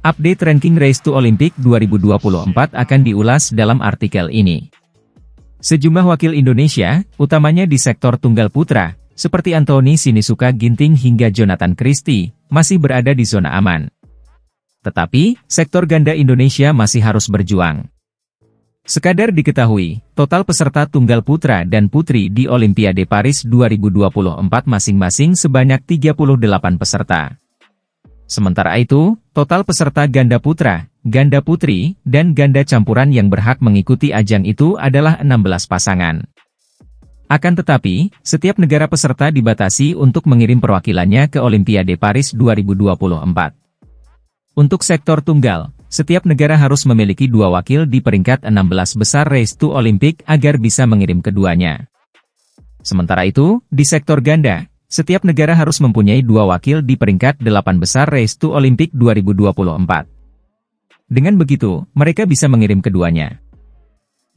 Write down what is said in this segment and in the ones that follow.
Update ranking Race to Olympic 2024 akan diulas dalam artikel ini. Sejumlah wakil Indonesia, utamanya di sektor tunggal putra, seperti Anthony Sinisuka Ginting hingga Jonathan Christie, masih berada di zona aman. Tetapi, sektor ganda Indonesia masih harus berjuang. Sekadar diketahui, total peserta tunggal putra dan putri di Olimpiade Paris 2024 masing-masing sebanyak 38 peserta. Sementara itu, total peserta ganda putra, ganda putri, dan ganda campuran yang berhak mengikuti ajang itu adalah 16 pasangan. Akan tetapi, setiap negara peserta dibatasi untuk mengirim perwakilannya ke Olimpiade Paris 2024. Untuk sektor tunggal, setiap negara harus memiliki 2 wakil di peringkat 16 besar Race to Olympic agar bisa mengirim keduanya. Sementara itu, di sektor ganda, setiap negara harus mempunyai 2 wakil di peringkat 8 besar Race to Olympic 2024. Dengan begitu, mereka bisa mengirim keduanya.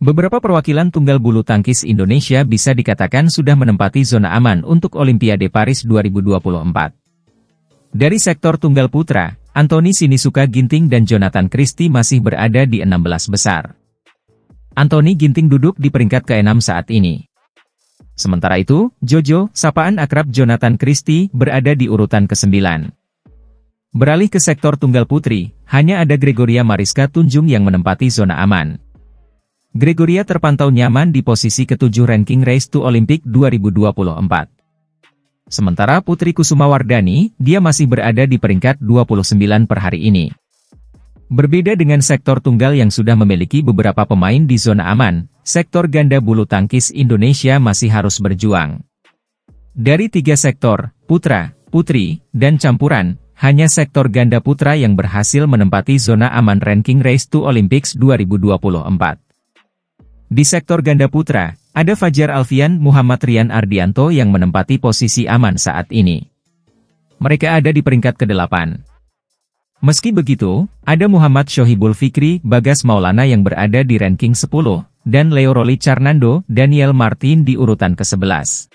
Beberapa perwakilan tunggal bulu tangkis Indonesia bisa dikatakan sudah menempati zona aman untuk Olimpiade Paris 2024. Dari sektor tunggal putra, Anthony Sinisuka Ginting dan Jonathan Christie masih berada di 16 besar. Anthony Ginting duduk di peringkat ke-6 saat ini. Sementara itu, Jojo, sapaan akrab Jonathan Christie, berada di urutan ke-9. Beralih ke sektor tunggal putri, hanya ada Gregoria Mariska Tunjung yang menempati zona aman. Gregoria terpantau nyaman di posisi ke-7 ranking Race to Olympic 2024. Sementara Putri Kusumawardhani, dia masih berada di peringkat 29 per hari ini. Berbeda dengan sektor tunggal yang sudah memiliki beberapa pemain di zona aman, sektor ganda bulu tangkis Indonesia masih harus berjuang. Dari 3 sektor, putra, putri, dan campuran, hanya sektor ganda putra yang berhasil menempati zona aman ranking Race to Olympics 2024. Di sektor ganda putra, ada Fajar Alfian Muhammad Rian Ardianto yang menempati posisi aman saat ini. Mereka ada di peringkat ke-8. Meski begitu, ada Muhammad Shohibul Fikri Bagas Maulana yang berada di ranking 10, dan Leo Roli Carnando Daniel Martin di urutan ke-11.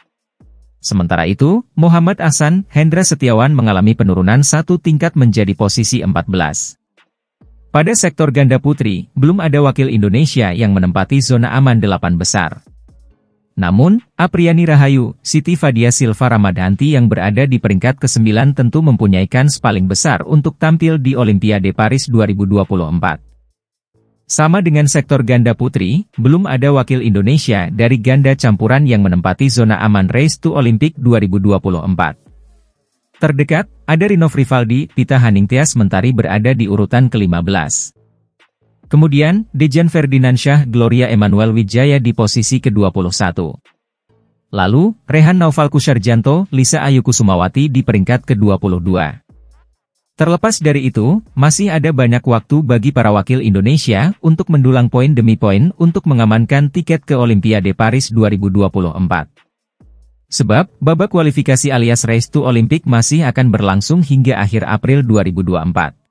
Sementara itu, Muhammad Ahsan Hendra Setiawan mengalami penurunan 1 tingkat menjadi posisi 14. Pada sektor ganda putri, belum ada wakil Indonesia yang menempati zona aman 8 besar. Namun, Apriani Rahayu, Siti Fadia Silva Ramadhanti yang berada di peringkat ke-9 tentu mempunyai kans paling besar untuk tampil di Olimpiade Paris 2024. Sama dengan sektor ganda putri, belum ada wakil Indonesia dari ganda campuran yang menempati zona aman Race to Olympic 2024. Terdekat, ada Rinov Rivaldi, Pita Haningtyas Mentari berada di urutan ke-15. Kemudian, Dejan Ferdinansyah Gloria Emmanuel Wijaya di posisi ke-21. Lalu, Rehan Naufal Kusarjanto, Lisa Ayu Kusumawati di peringkat ke-22. Terlepas dari itu, masih ada banyak waktu bagi para wakil Indonesia untuk mendulang poin demi poin untuk mengamankan tiket ke Olimpiade Paris 2024. Sebab, babak kualifikasi alias Race to Olympic masih akan berlangsung hingga akhir April 2024.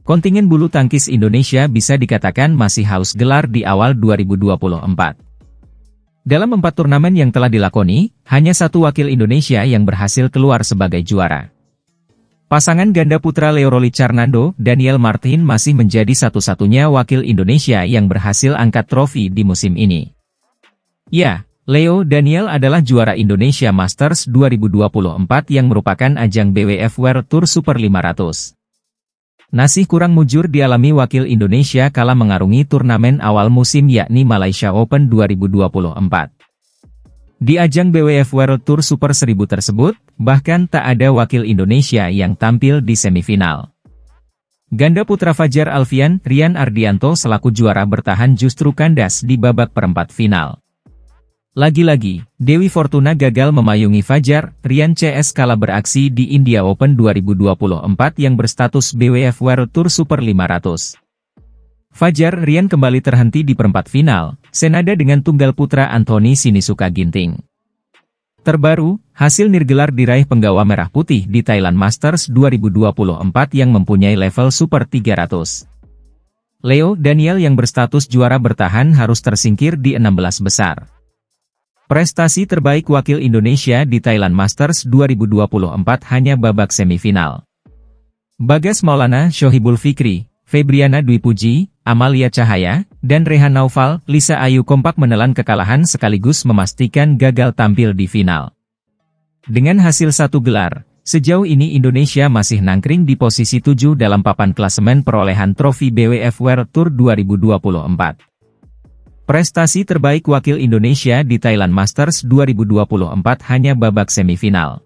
Kontingen bulu tangkis Indonesia bisa dikatakan masih haus gelar di awal 2024. Dalam 4 turnamen yang telah dilakoni, hanya 1 wakil Indonesia yang berhasil keluar sebagai juara. Pasangan ganda putra Leo Roli Carnando, Daniel Martin masih menjadi satu-satunya wakil Indonesia yang berhasil angkat trofi di musim ini. Ya, Leo Daniel adalah juara Indonesia Masters 2024 yang merupakan ajang BWF World Tour Super 500. Nasib kurang mujur dialami wakil Indonesia kala mengarungi turnamen awal musim yakni Malaysia Open 2024. Di ajang BWF World Tour Super 1000 tersebut, bahkan tak ada wakil Indonesia yang tampil di semifinal. Ganda putra Fajar Alfian, Rian Ardianto selaku juara bertahan justru kandas di babak perempat final. Lagi-lagi, Dewi Fortuna gagal memayungi Fajar, Rian CS kala beraksi di India Open 2024 yang berstatus BWF World Tour Super 500. Fajar Rian kembali terhenti di perempat final, senada dengan tunggal putra Anthony Sinisuka Ginting. Terbaru, hasil nirgelar diraih penggawa merah putih di Thailand Masters 2024 yang mempunyai level Super 300. Leo Daniel yang berstatus juara bertahan harus tersingkir di 16 besar. Prestasi terbaik wakil Indonesia di Thailand Masters 2024 hanya babak semifinal. Bagas Maulana, Shohibul Fikri, Febriana Dwi Puji, Amalia Cahaya, dan Rehan Naufal, Lisa Ayu kompak menelan kekalahan sekaligus memastikan gagal tampil di final. Dengan hasil 1 gelar, sejauh ini Indonesia masih nangkring di posisi 7 dalam papan klasemen perolehan trofi BWF World Tour 2024. Prestasi terbaik wakil Indonesia di Thailand Masters 2024 hanya babak semifinal.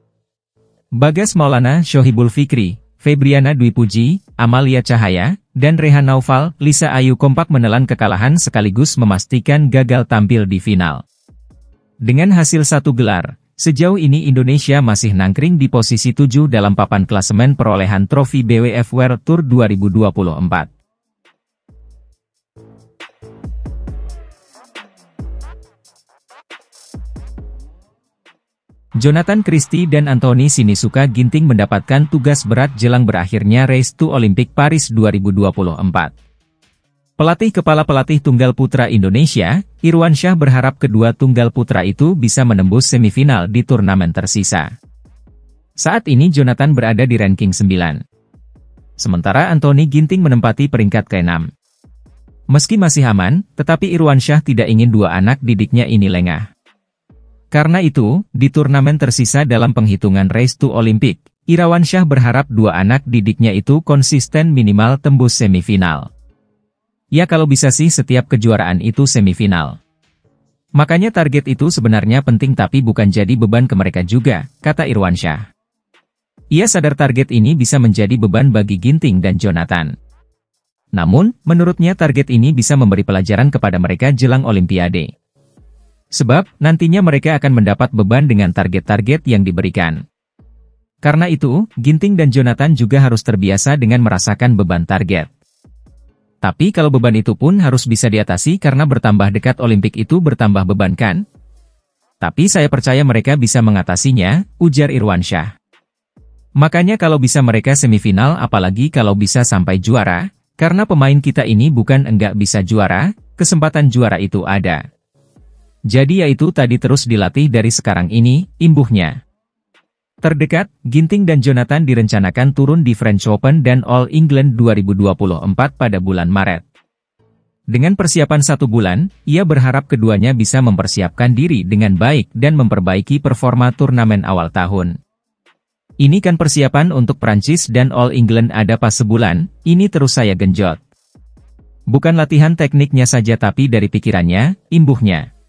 Bagas Maulana, Shohibul Fikri, Febriana Dwi Puji, Amalia Cahaya, dan Rehan Naufal, Lisa Ayu kompak menelan kekalahan sekaligus memastikan gagal tampil di final. Dengan hasil 1 gelar, sejauh ini Indonesia masih nangkring di posisi 7 dalam papan klasemen perolehan trofi BWF World Tour 2024. Jonathan Christie dan Anthony Sinisuka Ginting mendapatkan tugas berat jelang berakhirnya Race to Olympic Paris 2024. Pelatih kepala pelatih tunggal putra Indonesia, Irwansyah berharap kedua tunggal putra itu bisa menembus semifinal di turnamen tersisa. Saat ini Jonathan berada di ranking 9. Sementara Anthony Ginting menempati peringkat ke-6. Meski masih aman, tetapi Irwansyah tidak ingin dua anak didiknya ini lengah. Karena itu, di turnamen tersisa dalam penghitungan Race to Olympic, Irwansyah berharap dua anak didiknya itu konsisten minimal tembus semifinal. Ya kalau bisa sih setiap kejuaraan itu semifinal. Makanya target itu sebenarnya penting tapi bukan jadi beban ke mereka juga, kata Irwansyah. Ia sadar target ini bisa menjadi beban bagi Ginting dan Jonathan. Namun, menurutnya target ini bisa memberi pelajaran kepada mereka jelang Olimpiade. Sebab, nantinya mereka akan mendapat beban dengan target-target yang diberikan. Karena itu, Ginting dan Jonathan juga harus terbiasa dengan merasakan beban target. Tapi kalau beban itu pun harus bisa diatasi karena bertambah dekat Olimpik itu bertambah beban kan? Tapi saya percaya mereka bisa mengatasinya, ujar Irwansyah. Makanya kalau bisa mereka semifinal apalagi kalau bisa sampai juara, karena pemain kita ini bukan enggak bisa juara, kesempatan juara itu ada. Jadi yaitu tadi terus dilatih dari sekarang ini, imbuhnya. Terdekat, Ginting dan Jonathan direncanakan turun di French Open dan All England 2024 pada bulan Maret. Dengan persiapan 1 bulan, ia berharap keduanya bisa mempersiapkan diri dengan baik dan memperbaiki performa turnamen awal tahun. Ini kan persiapan untuk Prancis dan All England ada pas sebulan, ini terus saya genjot. Bukan latihan tekniknya saja tapi dari pikirannya, imbuhnya.